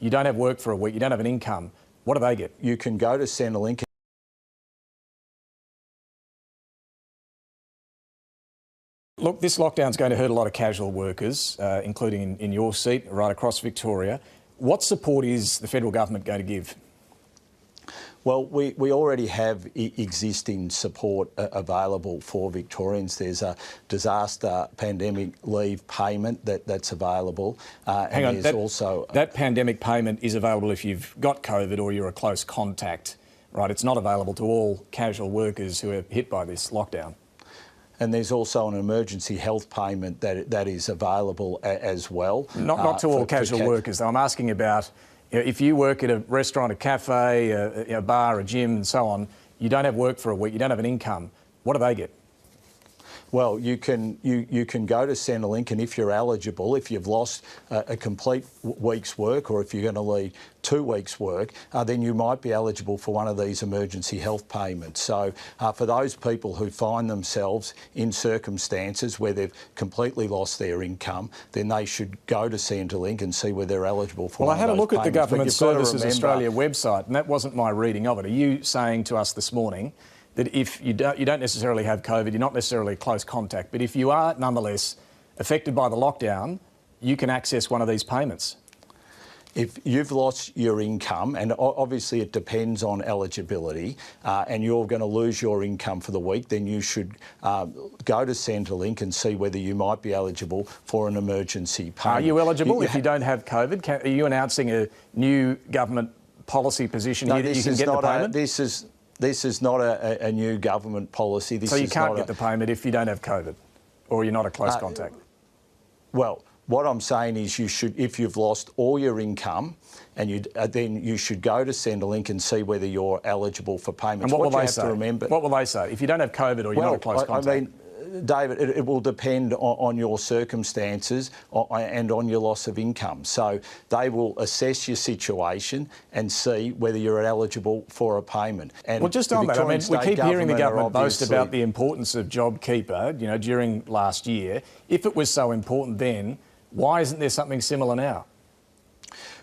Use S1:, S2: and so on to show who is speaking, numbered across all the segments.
S1: you don't have work for a week, you don't have an income, what do they get?
S2: You can go to Centrelink.
S1: Look, this lockdown's going to hurt a lot of casual workers, including in your seat, right across Victoria. What support is the federal government going to give?
S2: Well, we already have existing support available for Victorians. There's a disaster pandemic leave payment that's available.
S1: Hang on, that pandemic payment is available if you've got COVID or you're a close contact, right? It's not available to all casual workers who are hit by this lockdown.
S2: And there's also an emergency health payment that is available as well.
S1: Not to all casual workers, though. I'm asking about, if you work at a restaurant, a cafe, a bar, a gym and so on, you don't have work for a week, you don't have an income, what do they get?
S2: Well, you can go to Centrelink, and if you're eligible, if you've lost a complete week's work, or if you're going to leave 2 weeks' work, then you might be eligible for one of these emergency health payments. So for those people who find themselves in circumstances where they've completely lost their income, then they should go to Centrelink and see where they're eligible for.
S1: Well, I had a look at the Government Services Australia
S2: website,
S1: website, and that wasn't my reading of it. Are you saying to us this morning that if you don't necessarily have COVID, you're not necessarily close contact, but if you are nonetheless affected by the lockdown, you can access one of these payments?
S2: If you've lost your income, and obviously it depends on eligibility, and you're going to lose your income for the week, then you should go to Centrelink and see whether you might be eligible for an emergency payment.
S1: Are you eligible if you don't have COVID? Are you announcing a new government policy position here that you can get the payment?
S2: This is not a new government policy.
S1: So you can't get the payment if you don't have COVID, or you're not a close contact?
S2: Well, what I'm saying is, you should, if you've lost all your income, and then you should go to Centrelink and see whether you're eligible for payments.
S1: And what will they say? What will they say if you don't have COVID or you're not a close contact?
S2: I mean, David, it will depend on your circumstances and on your loss of income. So they will assess your situation and see whether you're eligible for a payment. And
S1: well, just on that, I mean, we keep hearing the government boast about the importance of JobKeeper, during last year. If it was so important then, why isn't there something similar now?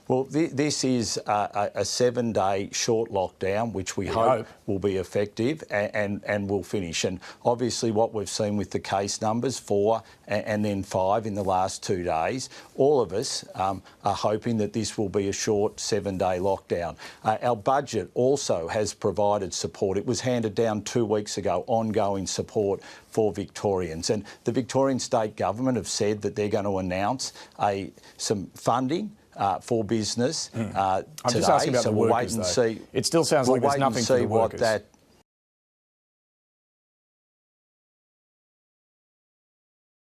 S2: Well, this is a 7-day short lockdown, which we hope will be effective and will finish. And obviously what we've seen with the case numbers, 4 and then 5 in the last 2 days, all of us are hoping that this will be a short 7-day lockdown. Our budget also has provided support. It was handed down 2 weeks ago, ongoing support for Victorians. And the Victorian State Government have said that they're going to announce some funding for business today.
S1: I'm just asking about the workers, though. It still sounds like there's nothing for the workers.